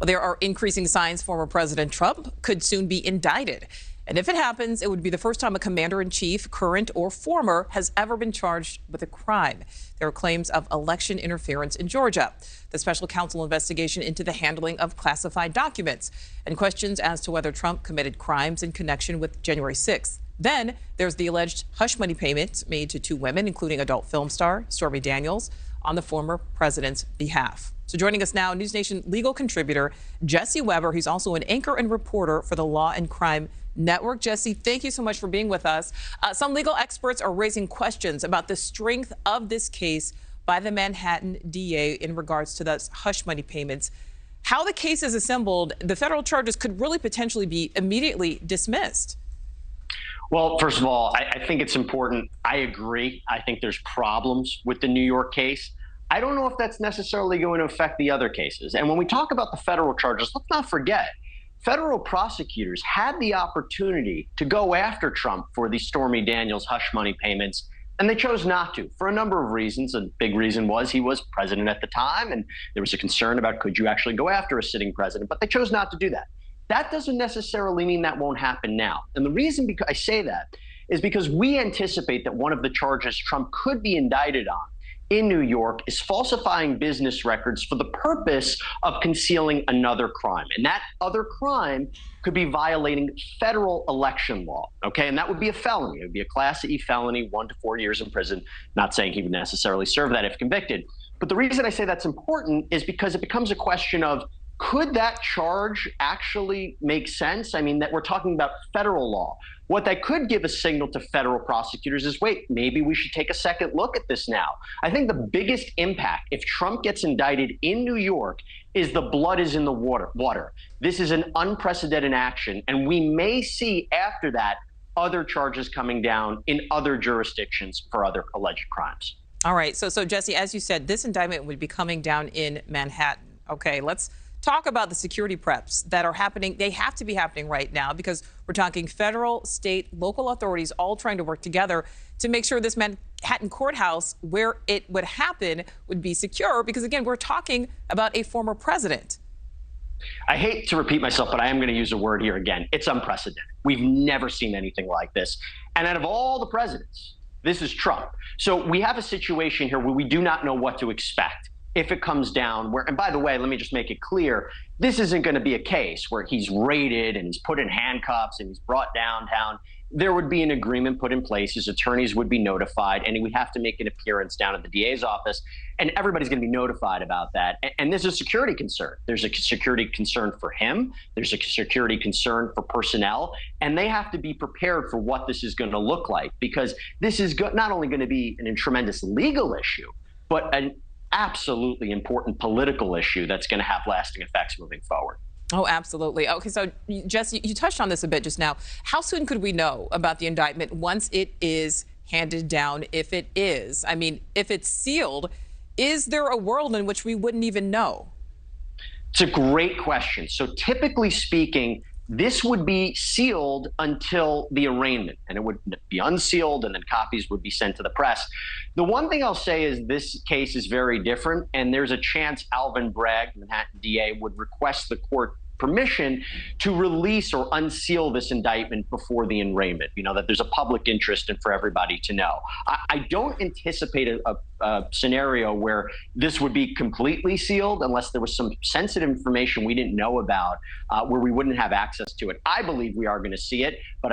Well, there are increasing signs former President Trump could soon be indicted. And if it happens, it would be the first time a commander-in-chief, current or former, has ever been charged with a crime. There are claims of election interference in Georgia, the special counsel investigation into the handling of classified documents, and questions as to whether Trump committed crimes in connection with January 6th. Then there's the alleged hush money payments made to two women, including adult film star Stormy Daniels, on the former president's behalf. So joining us now, NewsNation legal contributor Jesse Weber. He's also an anchor and reporter for the Law and Crime Network. Jesse, thank you so much for being with us. Some legal experts are raising questions about the strength of this case by the Manhattan DA in regards to those hush money payments. How the case is assembled, the federal charges could really potentially be immediately dismissed. Well, first of all, I think it's important. I agree. I think there's problems with the New York case. I don't know if that's necessarily going to affect the other cases. And when we talk about the federal charges, let's not forget, federal prosecutors had the opportunity to go after Trump for the Stormy Daniels hush money payments, and they chose not to for a number of reasons. A big reason was he was president at the time, and there was a concern about could you actually go after a sitting president, but they chose not to do that. That doesn't necessarily mean that won't happen now. And the reason I say that is because we anticipate that one of the charges Trump could be indicted on in New York is falsifying business records for the purpose of concealing another crime. And that other crime could be violating federal election law, okay? And that would be a felony. It would be a Class E felony, 1 to 4 years in prison. Not saying he would necessarily serve that if convicted. But the reason I say that's important is because it becomes a question of, could that charge actually make sense? I mean, that we're talking about federal law. What that could give a signal to federal prosecutors is, wait, maybe we should take a second look at this now. I think the biggest impact, if Trump gets indicted in New York, is the blood is in the water. This is an unprecedented action, and we may see after that other charges coming down in other jurisdictions for other alleged crimes. All right. So Jesse, as you said, this indictment would be coming down in Manhattan. Okay, let's talk about the security preps that are happening. They have to be happening right now because we're talking federal, state, local authorities all trying to work together to make sure this Manhattan courthouse where it would happen would be secure, because again, we're talking about a former president. I hate to repeat myself, but I am going to use a word here again. It's unprecedented. We've never seen anything like this. And out of all the presidents, this is Trump. So we have a situation here where we do not know what to expect if it comes down where, and by the way, let me just make it clear, this isn't going to be a case where he's raided and he's put in handcuffs and he's brought downtown. There would be an agreement put in place. His attorneys would be notified, and he would have to make an appearance down at the DA's office, and everybody's going to be notified about that. And there's a security concern. There's a security concern for him. There's a security concern for personnel, and they have to be prepared for what this is going to look like, because this is not only going to be a tremendous legal issue, but an absolutely important political issue that's going to have lasting effects moving forward. Oh, absolutely. Okay, so Jesse, you touched on this a bit just now. How soon could we know about the indictment once it is handed down, if it is? I mean, if it's sealed, is there a world in which we wouldn't even know? It's a great question. So typically speaking, this would be sealed until the arraignment, and it would be unsealed, and then copies would be sent to the press. The one thing I'll say is this case is very different, and there's a chance Alvin Bragg, Manhattan DA, would request the court permission to release or unseal this indictment before the arraignment, that there's a public interest and for everybody to know. I don't anticipate a scenario where this would be completely sealed unless there was some sensitive information we didn't know about where we wouldn't have access to it. I believe we are going to see it, but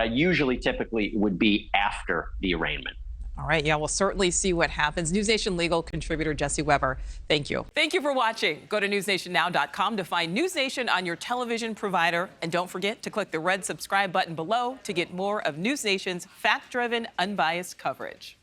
typically it would be after the arraignment. All right. Yeah, we'll certainly see what happens. NewsNation legal contributor Jesse Weber, thank you. Thank you for watching. Go to newsnationnow.com to find NewsNation on your television provider. And don't forget to click the red subscribe button below to get more of NewsNation's fact-driven, unbiased coverage.